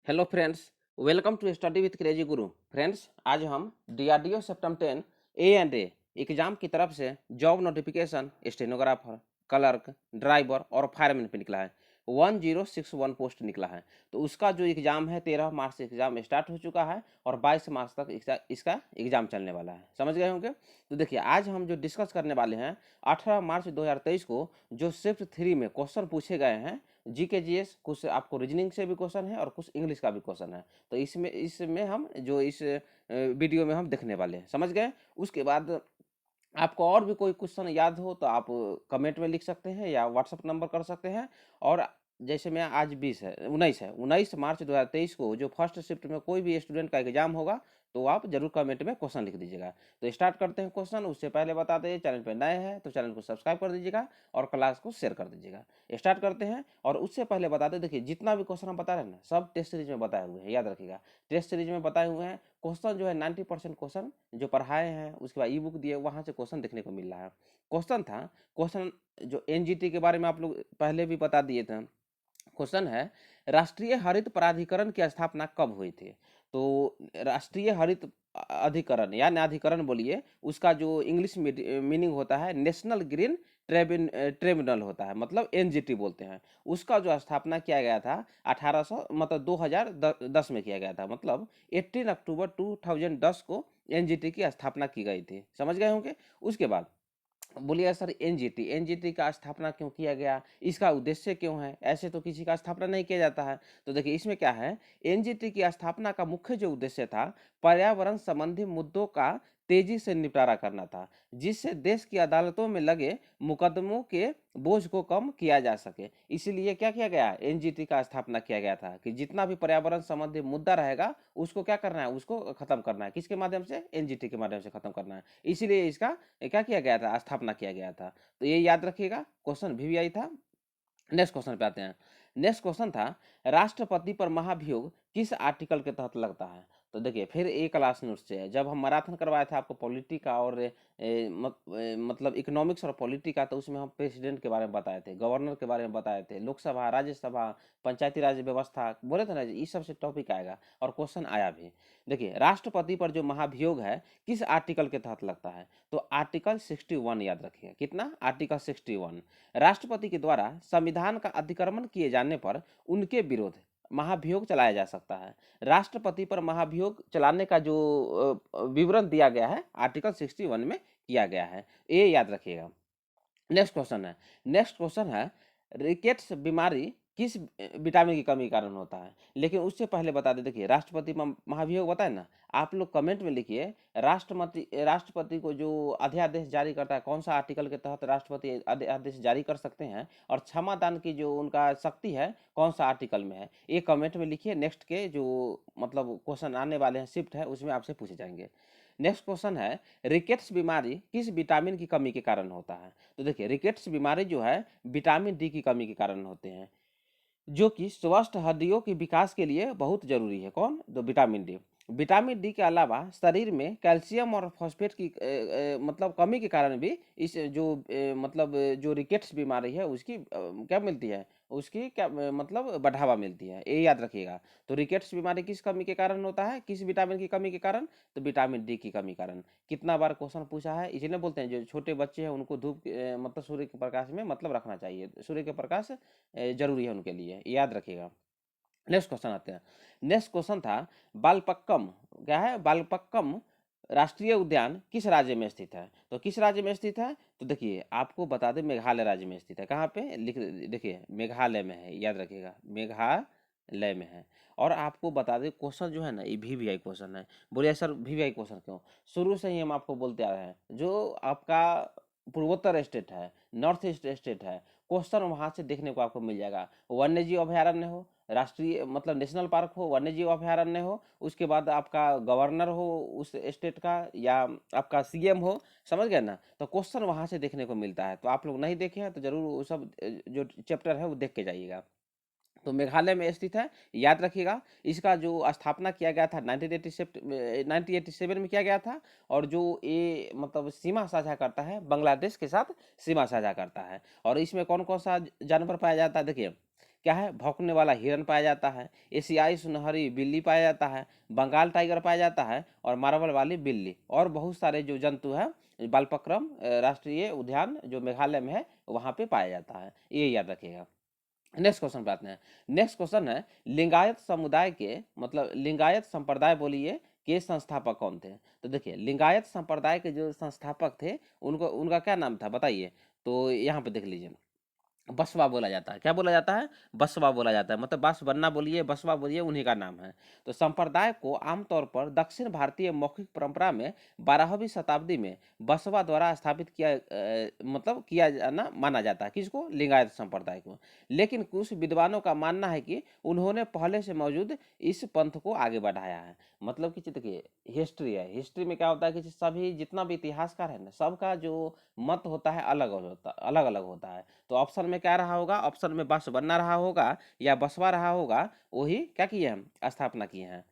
Hello friends, welcome to study with crazy Guru. Friends, आज हम DRDO September 10 ए exam की तरफ से job notification stenographer, clerk, driver और फायरमैन पे निकला है। 1061 पोस्ट निकला है। तो उसका जो एग्जाम है 13 मार्च से एग्जाम स्टार्ट हो चुका है और 22 मार्च तक इसका एग्जाम चलने वाला है। समझ गए होंगे। तो देखिए, आज हम जो डिस्कस करने वाले हैं 18 मार्च 2023 को जो शिफ्ट 3 में क्वेश्चन पूछे गए हैं, जीके जीएस, कुछ आपको रीजनिंग से भी क्वेश्चन है और कुछ इंग्लिश का भी क्वेश्चन है। तो इसमें हम जो इस वीडियो में हम देखने वाले हैं। समझ गए। उसके बाद आपको और भी कोई क्वेश्चन याद हो तो आप कमेंट में लिख सकते हैं या व्हाट्सएप नंबर कर सकते हैं। और जैसे मैं आज 19 मार्च 2023 को जो फर्स्ट शिफ्ट में कोई भी स्टूडेंट का एग्जाम होगा तो आप जरूर कमेंट में क्वेश्चन लिख दीजिएगा। तो स्टार्ट करते हैं क्वेश्चन। उससे पहले बता दें, चैनल पर नए हैं तो चैनल को सब्सक्राइब कर दीजिएगा और क्लास को शेयर कर दीजिएगा। स्टार्ट करते हैं। और उससे पहले बता दें, देखिए जितना भी क्वेश्चन हम बता रहे हैं ना, सब टेस्ट सीरीज में बताए हुए हैं, याद रखिएगा। टेस्ट सीरीज में बताए हुए हैं क्वेश्चन जो है 90% क्वेश्चन जो पढ़ाए हैं, उसके बाद ई बुक दिए वहाँ से क्वेश्चन देखने को मिल रहा है। क्वेश्चन जो एनजीटी के बारे में आप लोग पहले भी बता दिए थे। क्वेश्चन है, राष्ट्रीय हरित प्राधिकरण की स्थापना कब हुई थी? तो राष्ट्रीय हरित अधिकरण या न्याधिकरण बोलिए, उसका जो इंग्लिश मीनिंग होता है नेशनल ग्रीन ट्रिब्यूनल होता है, मतलब एनजीटी बोलते हैं। उसका जो स्थापना किया गया था 1800 मतलब 2010 में किया गया था, मतलब 18 अक्टूबर 2010 को एनजीटी की स्थापना की गई थी। समझ गए होंगे। उसके बाद बोलिए सर, एनजीटी का स्थापना क्यों किया गया, इसका उद्देश्य क्यों है? ऐसे तो किसी का स्थापना नहीं किया जाता है। तो देखिए इसमें क्या है, एनजीटी की स्थापना का मुख्य जो उद्देश्य था, पर्यावरण संबंधी मुद्दों का तेजी से निपटारा करना था, जिससे देश की अदालतों में लगे मुकदमों के बोझ को कम किया जा सके। इसीलिए क्या किया गया, एनजीटी का स्थापना किया गया था कि जितना भी पर्यावरण संबंधी मुद्दा रहेगा उसको क्या करना है, उसको खत्म करना है। किसके माध्यम से? एनजीटी के माध्यम से खत्म करना है। इसीलिए इसका क्या किया गया था, स्थापना किया गया था। तो ये याद रखिएगा, क्वेश्चन भी आई था। नेक्स्ट क्वेश्चन पे आते हैं। नेक्स्ट क्वेश्चन था, राष्ट्रपति पर महाभियोग किस आर्टिकल के तहत लगता है? तो देखिए फिर ए क्लास नोट से है, जब हम मैराथन करवाए थे आपको पॉलिटी का और मतलब इकोनॉमिक्स और पॉलिटी का, तो उसमें हम प्रेसिडेंट के बारे में बताए थे, गवर्नर के बारे में बताए थे, लोकसभा, राज्यसभा, पंचायती राज व्यवस्था बोले थे ना, इस सब से टॉपिक आएगा और क्वेश्चन आया भी। देखिए राष्ट्रपति पर जो महाभियोग है किस आर्टिकल के तहत लगता है? तो आर्टिकल 61 याद रखिए। कितना? आर्टिकल 61। राष्ट्रपति के द्वारा संविधान का अतिक्रमण किए जाने पर उनके विरोध महाभियोग चलाया जा सकता है। राष्ट्रपति पर महाभियोग चलाने का जो विवरण दिया गया है आर्टिकल 61 में किया गया है, ये याद रखिएगा। नेक्स्ट क्वेश्चन है, रिकेट्स बीमारी किस विटामिन की कमी के कारण होता है? लेकिन उससे पहले बता दें, देखिए राष्ट्रपति महाभियोग बताए ना, आप लोग कमेंट में लिखिए राष्ट्रपति को जो अध्यादेश जारी करता है, कौन सा आर्टिकल के तहत राष्ट्रपति अध्यादेश जारी कर सकते हैं, और क्षमा दान की जो उनका शक्ति है कौन सा आर्टिकल में है, ये कमेंट में लिखिए। नेक्स्ट के जो मतलब क्वेश्चन आने वाले हैं शिफ्ट है, उसमें आपसे पूछे जाएंगे। नेक्स्ट क्वेश्चन है, रिकेट्स बीमारी किस विटामिन की कमी के कारण होता है? तो देखिए रिकेट्स बीमारी जो है विटामिन डी की कमी के कारण होते हैं, जो कि स्वस्थ हड्डियों के विकास के लिए बहुत जरूरी है। कौन? तो विटामिन डी। विटामिन डी के अलावा शरीर में कैल्शियम और फॉस्फेट की मतलब कमी के कारण भी इस जो मतलब जो रिकेट्स बीमारी है उसकी क्या मिलती है, उसकी क्या मतलब बढ़ावा मिलती है, ये याद रखिएगा। तो रिकेट्स बीमारी किस कमी के कारण होता है, किस विटामिन की कमी के कारण? तो विटामिन डी की कमी कारण। कितना बार क्वेश्चन पूछा है, इसलिए बोलते हैं जो छोटे बच्चे हैं उनको धूप मतलब सूर्य के प्रकाश में मतलब रखना चाहिए, सूर्य के प्रकाश जरूरी है उनके लिए, याद रखिएगा। नेक्स्ट क्वेश्चन आते हैं। नेक्स्ट क्वेश्चन था, बालपक्कम, क्या है बालपक्कम राष्ट्रीय उद्यान किस राज्य में स्थित है? तो किस राज्य में स्थित है? तो देखिए आपको बता दें मेघालय राज्य में स्थित है। कहाँ पे? लिख देखिए मेघालय में है, याद रखिएगा मेघालय में है। और आपको बता दें क्वेश्चन जो है ना, ये वीवीआई क्वेश्चन है। बोलिए सर वीवीआई क्वेश्चन क्यों? शुरू से ही हम आपको बोलते आ रहे हैं, जो आपका पूर्वोत्तर स्टेट है, नॉर्थ ईस्ट स्टेट है, क्वेश्चन वहां से देखने को आपको मिल जाएगा। वन्य जीव अभयारण्य हो, राष्ट्रीय मतलब नेशनल पार्क हो, वन्य जीव अभयारण्य हो, उसके बाद आपका गवर्नर हो उस स्टेट का, या आपका सीएम हो, समझ गए ना, तो क्वेश्चन वहां से देखने को मिलता है। तो आप लोग नहीं देखे हैं तो जरूर वो सब जो चैप्टर है वो देख के जाइएगा। तो मेघालय में स्थित है, याद रखिएगा। इसका जो स्थापना किया गया था 1987 में किया गया था। और जो ये मतलब सीमा साझा करता है बांग्लादेश के साथ, सीमा साझा करता है। और इसमें कौन कौन सा जानवर पाया जाता है? देखिए क्या है, भौंकने वाला हिरन पाया जाता है, एशियाई सुनहरी बिल्ली पाया जाता है, बंगाल टाइगर पाया जाता है, और मार्बल वाली बिल्ली, और बहुत सारे जो जंतु हैं बालपक्रम राष्ट्रीय उद्यान जो मेघालय में है वहाँ पे पाया जाता है, ये याद रखिएगा। नेक्स्ट क्वेश्चन पे आते हैं। नेक्स्ट क्वेश्चन है लिंगायत समुदाय के मतलब लिंगायत संप्रदाय बोलिए के संस्थापक कौन थे? तो देखिए लिंगायत संप्रदाय के जो संस्थापक थे उनको उनका क्या नाम था बताइए। तो यहाँ पे देख लीजिए बसवा बोला जाता है। क्या बोला जाता है? बसवा बोला जाता है। मतलब बस बनना बोलिए बसवा बोलिए, उन्हीं का नाम है। तो संप्रदाय को आमतौर पर दक्षिण भारतीय मौखिक परंपरा में 12वीं शताब्दी में बसवा द्वारा स्थापित मतलब किया जाना माना जाता है। किसको? लिंगायत संप्रदाय को। लेकिन कुछ विद्वानों का मानना है कि उन्होंने पहले से मौजूद इस पंथ को आगे बढ़ाया है। मतलब कि देखिए हिस्ट्री है, हिस्ट्री में क्या होता है कि सभी जितना भी इतिहासकार है ना सबका जो मत होता है अलग अलग होता है। तो ऑप्शन में क्या रहा होगा? ऑप्शन में बस बनना रहा होगा या बसवा रहा होगा, वही क्या किए हम? स्थापना किए हैं।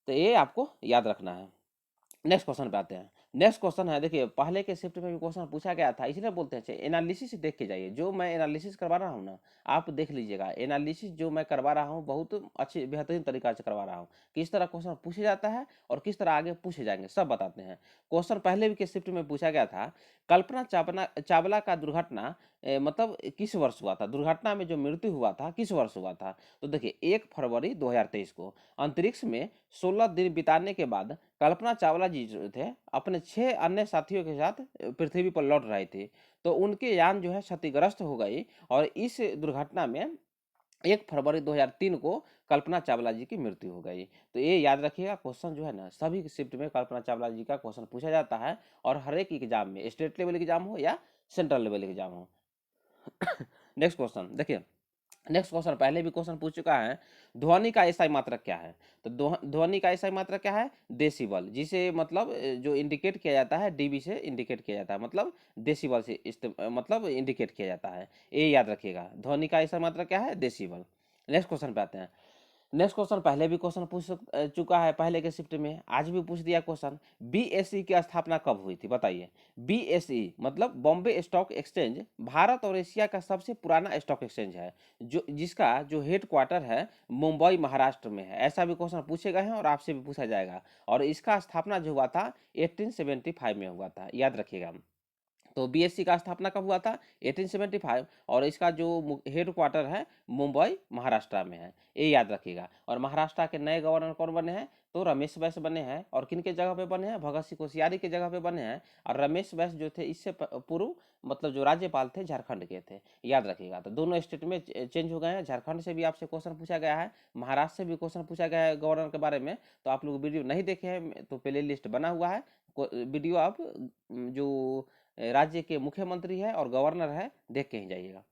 तो ये आपको याद रखना है। नेक्स्ट क्वेश्चन पे आते हैं। नेक्स्ट क्वेश्चन है, देखिए पहले के शिफ्ट में भी क्वेश्चन पूछा गया था, इसलिए बोलते हैं एनालिसिस देख के जाइए। जो मैं एनालिसिस करवा रहा हूँ ना आप देख लीजिएगा। एनालिसिस जो मैं करवा रहा हूँ बहुत अच्छे बेहतरीन तरीका से करवा रहा हूँ। किस तरह क्वेश्चन पूछे जाता है और किस तरह आगे पूछे जाएंगे सब बताते हैं। क्वेश्चन पहले भी के शिफ्ट में पूछा गया था, कल्पना चावला का दुर्घटना मतलब किस वर्ष हुआ था? दुर्घटना में जो मृत्यु हुआ था किस वर्ष हुआ था? तो देखिए 1 फरवरी 2023 को। अंतरिक्ष में 16 दिन बिताने के बाद कल्पना चावला जी जो थे अपने 6 अन्य साथियों के साथ पृथ्वी पर लौट रहे थे। तो उनके यान जो है क्षतिग्रस्त हो गई और इस दुर्घटना में 1 फरवरी 2003 को कल्पना चावला जी की मृत्यु हो गई। तो ये याद रखिएगा। क्वेश्चन जो है ना सभी शिफ्ट में कल्पना चावला जी का क्वेश्चन पूछा जाता है और हर एक एग्जाम में स्टेट लेवल एग्जाम हो या सेंट्रल लेवल एग्जाम हो। नेक्स्ट क्वेश्चन देखिए। नेक्स्ट क्वेश्चन पहले भी क्वेश्चन पूछ चुका है। ध्वनि का एसआई मात्रक क्या है? तो ध्वनि का एसआई मात्रक क्या है? डेसिबल, जिसे मतलब जो इंडिकेट किया जाता है डीबी से इंडिकेट किया जाता है, मतलब डेसिबल से मतलब इंडिकेट किया जाता है। ये याद रखिएगा। ध्वनि का एसआई मात्रक क्या है? डेसिबल। नेक्स्ट क्वेश्चन पे आते हैं। नेक्स्ट क्वेश्चन पहले भी क्वेश्चन चुका है पहले के शिफ्ट में, आज भी पूछ दिया क्वेश्चन। बीएसई की स्थापना कब हुई थी बताइए? बीएसई मतलब बॉम्बे स्टॉक एक्सचेंज भारत और एशिया का सबसे पुराना स्टॉक एक्सचेंज है जो जिसका जो हेड क्वार्टर है मुंबई महाराष्ट्र में है। ऐसा भी क्वेश्चन पूछे गए हैं और आपसे भी पूछा जाएगा। और इसका स्थापना जो हुआ था 1875 में हुआ था, याद रखिएगा। तो बीएससी का स्थापना कब हुआ था? 1875। और इसका जो हेड क्वार्टर है मुंबई महाराष्ट्र में है, ये याद रखिएगा। और महाराष्ट्र के नए गवर्नर कौन बने हैं? तो रमेश बैस बने हैं। और किन के जगह पे बने हैं? भगत सिंह कोश्यारी के जगह पे बने हैं। और रमेश बैस जो थे इससे पूर्व मतलब जो राज्यपाल थे झारखंड के थे, याद रखिएगा। तो दोनों स्टेट में चेंज हो गए हैं। झारखंड से भी आपसे क्वेश्चन पूछा गया है, महाराष्ट्र से भी क्वेश्चन पूछा गया है गवर्नर के बारे में। तो आप लोग वीडियो नहीं देखे हैं तो प्ले लिस्ट बना हुआ है, वीडियो आप जो राज्य के मुख्यमंत्री है और गवर्नर है देख के ही जाइएगा।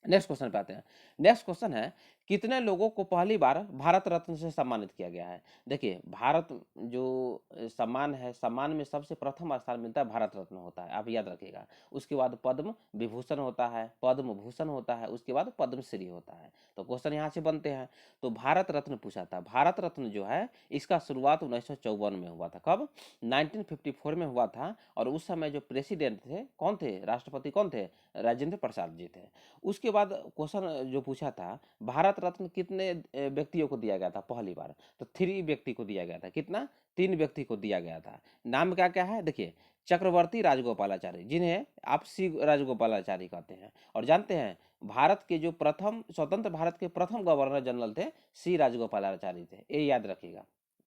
नेक्स्ट क्वेश्चन पे आते हैं। नेक्स्ट क्वेश्चन है कितने लोगों को पहली बार भारत रत्न से सम्मानित किया गया है? देखिए भारत जो सम्मान है, सम्मान में सबसे प्रथम स्थान मिलता है भारत रत्न होता है, आप याद रखिएगा। उसके बाद पद्म विभूषण होता है, पद्म भूषण होता है, उसके बाद पद्मश्री होता है। तो क्वेश्चन यहाँ से बनते हैं। तो भारत रत्न पूछा था। भारत रत्न जो है इसका शुरुआत 1954 में हुआ था। कब? 1954 में हुआ था। और उस समय जो प्रेसिडेंट थे कौन थे? राष्ट्रपति कौन थे? राजेंद्र प्रसाद जी थे। उसके बाद क्वेश्चन जो पूछा था भारत रत्न कितने व्यक्तियों को दिया गया था पहली बार? तो 3 व्यक्ति को दिया गया था। कितना? 3 व्यक्ति को दिया गया था। नाम क्या क्या है देखिए? चक्रवर्ती राजगोपालाचारी, जिन्हें आप सी राजगोपालाचारी कहते हैं। और जानते हैं भारत के जो प्रथम स्वतंत्र भारत के प्रथम गवर्नर जनरल थे सी राजगोपालाचारी थे, ये याद रखिएगा।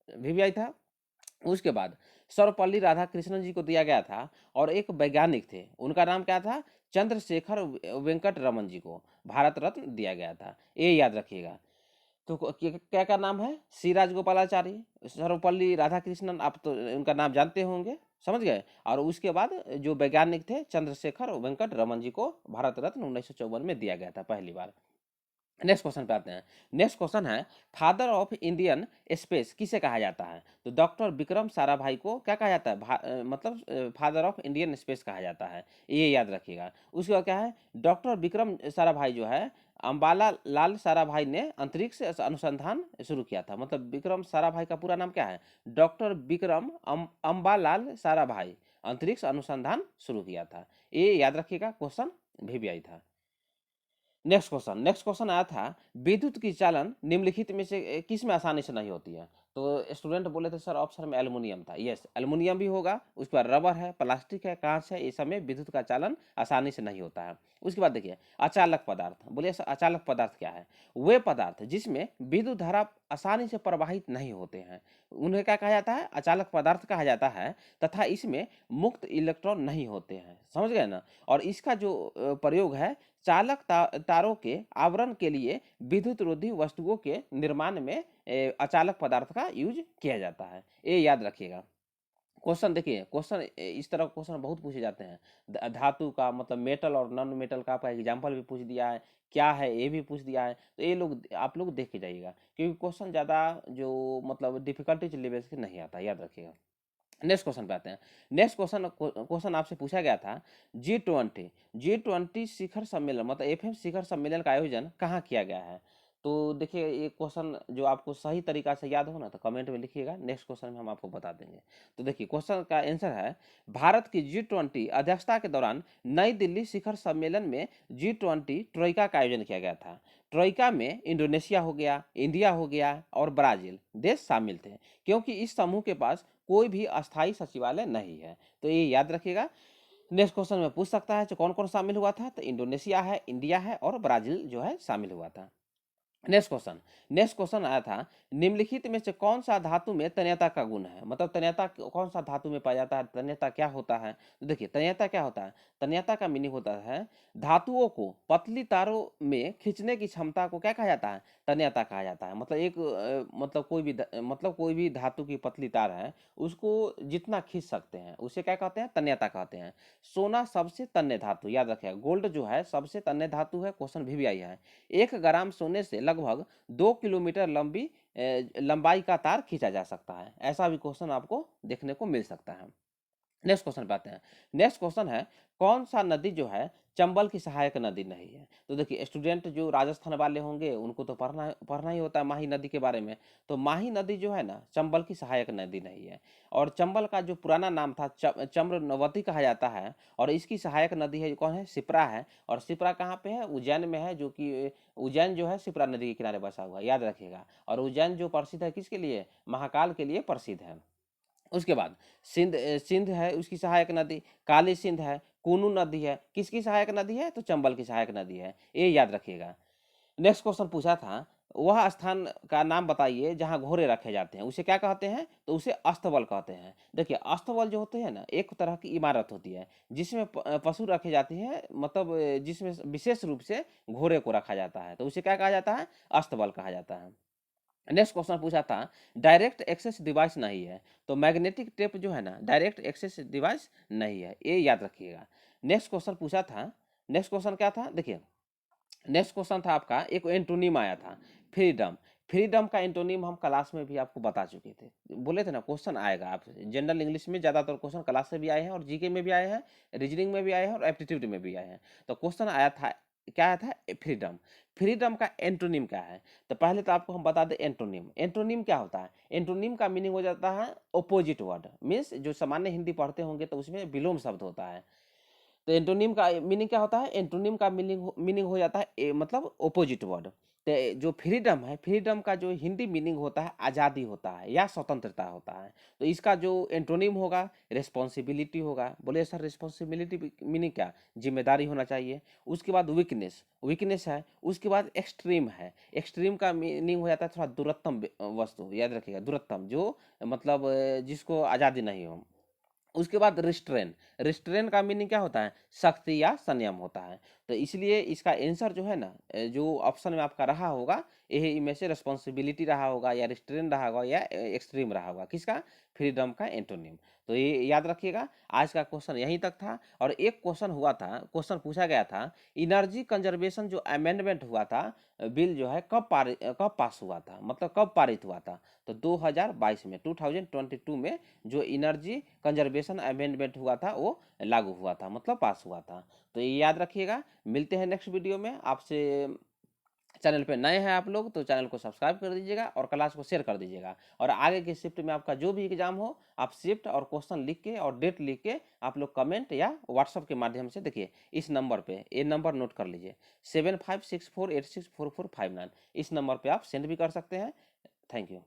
वीवीआई था। उसके बाद सर्वपल्ली राधाकृष्णन जी को दिया गया था। और एक वैज्ञानिक थे, उनका नाम क्या था? चंद्रशेखर वेंकट रमन जी को भारत रत्न दिया गया था, ये याद रखिएगा। तो क्या क्या नाम है? सी राजगोपालाचारी, सर्वपल्ली राधाकृष्णन, आप तो उनका नाम जानते होंगे, समझ गए। और उसके बाद जो वैज्ञानिक थे चंद्रशेखर वेंकट रमन जी को भारत रत्न 1954 में दिया गया था पहली बार। नेक्स्ट क्वेश्चन पे आते हैं। नेक्स्ट क्वेश्चन है फादर ऑफ इंडियन स्पेस किसे कहा जाता है? तो डॉक्टर विक्रम साराभाई को क्या कहा जाता है? मतलब फादर ऑफ इंडियन स्पेस कहा जाता है, ये याद रखिएगा। उसके बाद क्या है? डॉक्टर विक्रम साराभाई जो है अम्बाला लाल साराभाई ने अंतरिक्ष अनुसंधान शुरू किया था। मतलब विक्रम साराभाई का पूरा नाम क्या है? डॉक्टर विक्रम अम्बालाल साराभाई अंतरिक्ष अनुसंधान शुरू किया था, ये याद रखिएगा। क्वेश्चन भी आई था। नेक्स्ट क्वेश्चन आया था, विद्युत की चालन निम्नलिखित में से किस में आसानी से नहीं होती है? तो स्टूडेंट बोले थे सर ऑप्शन में एल्युमिनियम था। यस, एल्युमिनियम भी होगा, उस पर रबर है, प्लास्टिक है, कांच है, ये सब में विद्युत का चालन आसानी से नहीं होता है। उसके बाद देखिए अचालक पदार्थ, बोलिए सर अचालक पदार्थ क्या है? वे पदार्थ जिसमें विद्युत धारा आसानी से प्रवाहित नहीं होते हैं, उन्हें क्या कहा जाता है? अचालक पदार्थ कहा जाता है, तथा इसमें मुक्त इलेक्ट्रॉन नहीं होते हैं। समझ गए ना? और इसका जो प्रयोग है चालक तारों के आवरण के लिए विद्युत रोधी वस्तुओं के निर्माण में अचालक पदार्थ का यूज किया जाता है। ये याद रखिएगा। क्वेश्चन देखिए, क्वेश्चन इस तरह क्वेश्चन बहुत पूछे जाते हैं। धातु का मतलब मेटल और नॉन मेटल का आपका एग्जाम्पल भी पूछ दिया है, क्या है ये भी पूछ दिया है। तो ये लोग आप लोग देख के जाइएगा, क्योंकि क्वेश्चन ज़्यादा जो मतलब डिफिकल्टी लेवल से नहीं आता, याद रखिएगा। नेक्स्ट क्वेश्चन पे आते हैं। नेक्स्ट क्वेश्चन आपसे पूछा गया था, जी ट्वेंटी शिखर सम्मेलन मतलब एफएम शिखर सम्मेलन का आयोजन कहाँ किया गया है? तो देखिए ये क्वेश्चन जो आपको सही तरीका से याद हो ना तो कमेंट में लिखिएगा, नेक्स्ट क्वेश्चन में हम आपको बता देंगे। तो देखिए क्वेश्चन का आंसर है, भारत की जी 20 अध्यक्षता के दौरान नई दिल्ली शिखर सम्मेलन में जी 20 ट्रोइका का आयोजन किया गया था। ट्रोइका में इंडोनेशिया हो गया, इंडिया हो गया और ब्राजील देश शामिल थे, क्योंकि इस समूह के पास कोई भी अस्थायी सचिवालय नहीं है। तो ये याद रखिएगा। नेक्स्ट क्वेश्चन में पूछ सकता है जो कौन कौन शामिल हुआ था, तो इंडोनेशिया है, इंडिया है और ब्राजील जो है शामिल हुआ था। नेक्स्ट क्वेश्चन आया था, निम्नलिखित में से कौन सा धातु में तन्यता का गुण है? मतलब तन्यता कौन सा धातु में पाया जाता है, तन्यता क्या होता है? तो देखिए तन्यता क्या होता है? तन्यता का मीनिंग होता है धातुओं को पतली तारों में खींचने की क्षमता को क्या कहा जाता है? तन्यता कहा जाता है। मतलब एक मतलब कोई भी धातु की पतली तार है, उसको जितना खींच सकते हैं उसे क्या कहते हैं? तन्यता कहते हैं। सोना सबसे तन्य धातु, याद रखिएगा, गोल्ड जो है सबसे तन्य धातु है। क्वेश्चन भी आई है। 1 ग्राम सोने से लगभग 2 किलोमीटर लंबाई का तार खींचा जा सकता है। ऐसा भी क्वेश्चन आपको देखने को मिल सकता है। नेक्स्ट क्वेश्चन पे आते हैं। नेक्स्ट क्वेश्चन है, कौन सा नदी जो है चंबल की सहायक नदी नहीं है? तो देखिए स्टूडेंट जो राजस्थान वाले होंगे उनको तो पढ़ना ही होता है माही नदी के बारे में। तो माही नदी जो है ना चंबल की सहायक नदी नहीं है। और चंबल का जो पुराना नाम था चम्रनवती कहा जाता है। और इसकी सहायक नदी है कौन है? शिप्रा है। और शिप्रा कहाँ पे है? उज्जैन में है, जो कि उज्जैन जो है शिप्रा नदी के किनारे बसा हुआ है, याद रखिएगा। और उज्जैन जो प्रसिद्ध है किसके लिए? महाकाल के लिए प्रसिद्ध है। उसके बाद सिंध है उसकी सहायक नदी, काली सिंध है, कूनू नदी है, किसकी सहायक नदी है? तो चंबल की सहायक नदी है, ये याद रखिएगा। नेक्स्ट क्वेश्चन पूछा था, वह स्थान का नाम बताइए जहां घोड़े रखे जाते हैं, उसे क्या कहते हैं? तो उसे अस्तबल कहते हैं। देखिए अस्तबल जो होते हैं ना एक तरह की इमारत होती है जिसमें पशु रखे जाते हैं, मतलब जिसमें विशेष रूप से घोड़े को रखा जाता है, तो उसे क्या कहा जाता है? अस्तबल कहा जाता है। नेक्स्ट क्वेश्चन पूछा था, डायरेक्ट एक्सेस डिवाइस नहीं है, तो मैग्नेटिक टेप जो है ना डायरेक्ट एक्सेस डिवाइस नहीं है, ये याद रखिएगा। नेक्स्ट क्वेश्चन पूछा था, नेक्स्ट क्वेश्चन क्या था? देखिए नेक्स्ट क्वेश्चन था आपका, एक एंटोनिम आया था, फ्रीडम। फ्रीडम का एंटोनिम हम क्लास में भी आपको बता चुके थे, बोले थे ना क्वेश्चन आएगा। आप जनरल इंग्लिश में ज़्यादातर क्वेश्चन क्लास से भी आए हैं और जीके में भी आए हैं, रीजनिंग में भी आए हैं और एप्टीट्यूड में भी आए हैं। तो क्वेश्चन आया था, क्या आया था? फ्रीडम। फ्रीडम का एंटोनिम क्या है? तो पहले तो आपको हम बता दें एंटोनिम। एंटोनिम क्या होता है? एंटोनिम का मीनिंग हो जाता है ऑपोजिट वर्ड, मीन्स जो सामान्य हिंदी पढ़ते होंगे तो उसमें विलोम शब्द होता है। तो एंटोनिम का मीनिंग क्या होता है? एंटोनिम का मीनिंग हो जाता है मतलब ऑपोजिट वर्ड। तो जो फ्रीडम है, फ्रीडम का जो हिंदी मीनिंग होता है आज़ादी होता है या स्वतंत्रता होता है। तो इसका जो एंटोनिम होगा रिस्पॉन्सिबिलिटी होगा। बोले सर रिस्पॉन्सिबिलिटी मीनिंग क्या? जिम्मेदारी होना चाहिए। उसके बाद वीकनेस, वीकनेस है। उसके बाद एक्सट्रीम है, एक्सट्रीम का मीनिंग हो जाता है थोड़ा दुरत्तम वस्तु, याद रखिएगा दुरत्तम, जो मतलब जिसको आज़ादी नहीं हो। उसके बाद रिस्ट्रेन, रिस्ट्रेन का मीनिंग क्या होता है? सख्ती या संयम होता है। तो इसलिए इसका आंसर जो है ना जो ऑप्शन में आपका रहा होगा, यही में से रिस्पॉन्सिबिलिटी रहा होगा या रिस्ट्रेन रहा होगा या एक्सट्रीम रहा होगा। किसका? फ्रीडम का एंटोनिम। तो ये याद रखिएगा। आज का क्वेश्चन यहीं तक था। और एक क्वेश्चन हुआ था, क्वेश्चन पूछा गया था, इनर्जी कंजर्वेशन जो अमेंडमेंट हुआ था बिल जो है कब पास हुआ था, मतलब कब पारित हुआ था? तो 2022 में, 2022 में जो इनर्जी कंजर्वेशन अमेंडमेंट हुआ था वो लागू हुआ था, मतलब पास हुआ था। तो ये याद रखिएगा। मिलते हैं नेक्स्ट वीडियो में, आपसे चैनल पे नए हैं आप लोग तो चैनल को सब्सक्राइब कर दीजिएगा और क्लास को शेयर कर दीजिएगा। और आगे की शिफ्ट में आपका जो भी एग्जाम हो, आप शिफ्ट और क्वेश्चन लिख के और डेट लिख के आप लोग कमेंट या व्हाट्सअप के माध्यम से देखिए, इस नंबर पे, ये नंबर नोट कर लीजिए 7564864459, इस नंबर पे आप सेंड भी कर सकते हैं। Thank you.